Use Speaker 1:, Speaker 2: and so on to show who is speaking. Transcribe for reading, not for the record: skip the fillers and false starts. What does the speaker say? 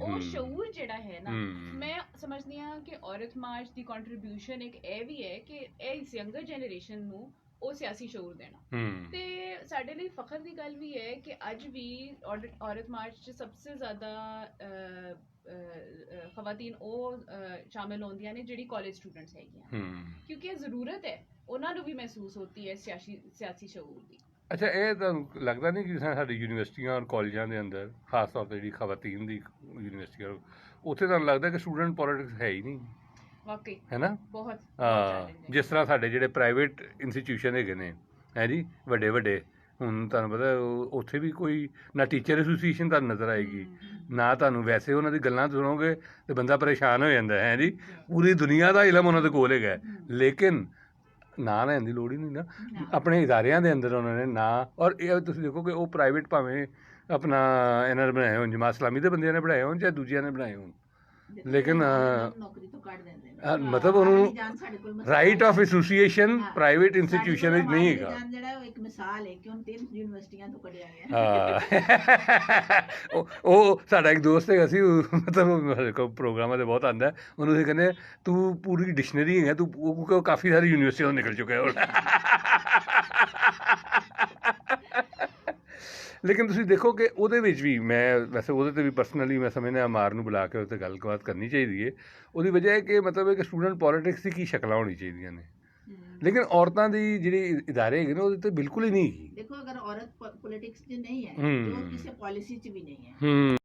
Speaker 1: ਉਹ ਸ਼ਊਰ ਜਿਹੜਾ ਹੈ ਨਾ, ਮੈਂ ਸਮਝਦੀ ਹਾਂ ਕਿ ਔਰਤ ਮਾਰਚ ਦੀ ਕੰਟਰੀਬਿਊਸ਼ਨ ਇੱਕ ਇਹ ਵੀ ਹੈ ਕਿ ਇਹ ਇਸ ਯੰਗਰ ਜਨਰੇਸ਼ਨ ਨੂੰ ਉਹ ਸਿਆਸੀ ਸ਼ਊਰ ਦੇਣਾ। ਤੇ ਸਾਡੇ ਲਈ ਫਖਰ ਦੀ ਗੱਲ ਵੀ ਹੈ ਕਿ ਅੱਜ ਵੀ ਔਰਤ ਮਾਰਚ 'ਚ ਸਭ ਤੋਂ ਜ਼ਿਆਦਾ ਖਵਾਤੀਨ ਉਹ ਸ਼ਾਮਿਲ ਹੁੰਦੀਆਂ ਨੇ ਜਿਹੜੀ ਕਾਲਜ ਸਟੂਡੈਂਟਸ ਹੈਗੀਆਂ, ਕਿਉਂਕਿ ਇਹ ਜ਼ਰੂਰਤ ਹੈ ਉਹਨਾਂ ਨੂੰ ਵੀ ਮਹਿਸੂਸ ਹੁੰਦੀ ਹੈ ਸਿਆਸੀ ਸ਼ਊਰ ਦੀ।
Speaker 2: ਅੱਛਾ, ਇਹ ਤੁਹਾਨੂੰ ਲੱਗਦਾ ਨਹੀਂ ਕਿ ਸਾਡੀ ਯੂਨੀਵਰਸਿਟੀਆਂ ਔਰ ਕਾਲਜਾਂ ਦੇ ਅੰਦਰ ਖਾਸ ਤੌਰ 'ਤੇ ਜਿਹੜੀ ਖਵਾਤੀਨ ਦੀ ਯੂਨੀਵਰਸਿਟੀ ਉੱਥੇ ਤੁਹਾਨੂੰ ਲੱਗਦਾ ਕਿ ਸਟੂਡੈਂਟ ਪੋਲੀਟਿਕਸ ਹੈ ਹੀ ਨਹੀਂ?
Speaker 1: ਵਾਕਈ
Speaker 2: ਹੈ ਨਾ,
Speaker 1: ਬਹੁਤ
Speaker 2: ਜਿਸ ਤਰ੍ਹਾਂ ਸਾਡੇ ਜਿਹੜੇ ਪ੍ਰਾਈਵੇਟ ਇੰਸਟੀਟਿਊਸ਼ਨ ਹੈਗੇ ਨੇ ਹੈ ਜੀ, ਵੱਡੇ ਵੱਡੇ, ਹੁਣ ਤੁਹਾਨੂੰ ਪਤਾ ਉੱਥੇ ਵੀ ਕੋਈ ਨਾ ਟੀਚਰ ਐਸੋਸੀਏਸ਼ਨ ਤੁਹਾਨੂੰ ਨਜ਼ਰ ਆਏਗੀ, ਨਾ ਤੁਹਾਨੂੰ ਵੈਸੇ ਉਹਨਾਂ ਦੀ ਗੱਲਾਂ ਸੁਣੋਗੇ ਤੇ ਬੰਦਾ ਪਰੇਸ਼ਾਨ ਹੋ ਜਾਂਦਾ ਹੈ ਜੀ। ਪੂਰੀ ਦੁਨੀਆ ਦਾ ਇਲਮ ਉਹਨਾਂ ਦੇ ਕੋਲ ਹੈਗਾ, ਲੇਕਿਨ ਨਾਂ ਲੈਣ ਦੀ ਲੋੜ ਹੀ ਨਹੀਂ ਨਾ। ਆਪਣੇ ਇਦਾਰਿਆਂ ਦੇ ਅੰਦਰ ਉਹਨਾਂ ਨੇ ਨਾਂ, ਔਰ ਇਹ ਤੁਸੀਂ ਦੇਖੋ ਕਿ ਉਹ ਪ੍ਰਾਈਵੇਟ ਭਾਵੇਂ ਆਪਣਾ ਇਹਨਾਂ ਨੇ ਬਣਾਏ ਹੋਣ, ਜਮਾਤ ਇਸਲਾਮੀ ਦੇ ਬੰਦਿਆਂ ਨੇ ਬਣਾਏ ਹੋਣ ਚਾਹੇ ਦੂਜਿਆਂ ਨੇ ਬਣਾਏ ਹੋਣ, ਲੇਕਿਨ ਮਤਲਬ ਉਹਨੂੰ right of association private institution ਵਿੱਚ ਨਹੀਂ ਹੈਗਾ।
Speaker 3: ਇੱਕ ਮਿਸਾਲ ਹੈ ਕਿ ਹੁਣ 3 ਯੂਨੀਵਰਸਿਟੀਆਂ ਤੋਂ ਕੱਢਿਆ
Speaker 2: ਗਿਆ। ਉਹ ਸਾਡਾ ਇੱਕ ਦੋਸਤ ਹੈਗਾ ਸੀ, ਮਤਲਬ ਪ੍ਰੋਗਰਾਮਾਂ 'ਤੇ ਬਹੁਤ ਆਉਂਦਾ, ਉਹਨੂੰ ਅਸੀਂ ਕਹਿੰਦੇ ਤੂੰ ਪੂਰੀ ਡਿਕਸ਼ਨਰੀ ਹੈਗਾ ਤੂੰ, ਉਹ ਕਾਫੀ ਸਾਰੀ ਯੂਨੀਵਰਸਿਟੀਆਂ ਤੋਂ ਨਿਕਲ ਚੁੱਕਿਆ ਹੁਣ। ਲੇਕਿਨ ਤੁਸੀਂ ਦੇਖੋ ਕਿ ਉਹਦੇ ਵਿੱਚ ਵੀ ਮੈਂ ਵੈਸੇ ਉਹਦੇ 'ਤੇ ਵੀ ਪਰਸਨਲੀ ਮੈਂ ਸਮਝਦਾ ਅਮਾਰ ਨੂੰ ਬੁਲਾ ਕੇ ਉਹਦੇ 'ਤੇ ਗੱਲਬਾਤ ਕਰਨੀ ਚਾਹੀਦੀ ਹੈ। ਉਹਦੀ ਵਜ੍ਹਾ ਹੈ ਕਿ ਮਤਲਬ ਹੈ ਕਿ ਸਟੂਡੈਂਟ ਪੋਲੀਟਿਕਸ ਦੀ ਕੀ ਸ਼ਕਲਾਂ ਹੋਣੀ ਚਾਹੀਦੀਆਂ ਨੇ, ਲੇਕਿਨ ਔਰਤਾਂ ਦੀ ਜਿਹੜੀ ਇਦਾਰੇ ਹੈਗੇ ਨੇ ਉਹਦੇ 'ਤੇ ਬਿਲਕੁਲ ਹੀ ਨਹੀਂ ਹੈਗੀ।
Speaker 3: ਦੇਖੋ, ਅਗਰ ਔਰਤ ਪੋਲੀਟਿਕਸ 'ਚ ਨਹੀਂ ਹੈ, ਜੋ ਕਿਸੇ ਪਾਲਿਸੀ 'ਚ ਵੀ ਨਹੀਂ ਹੈ।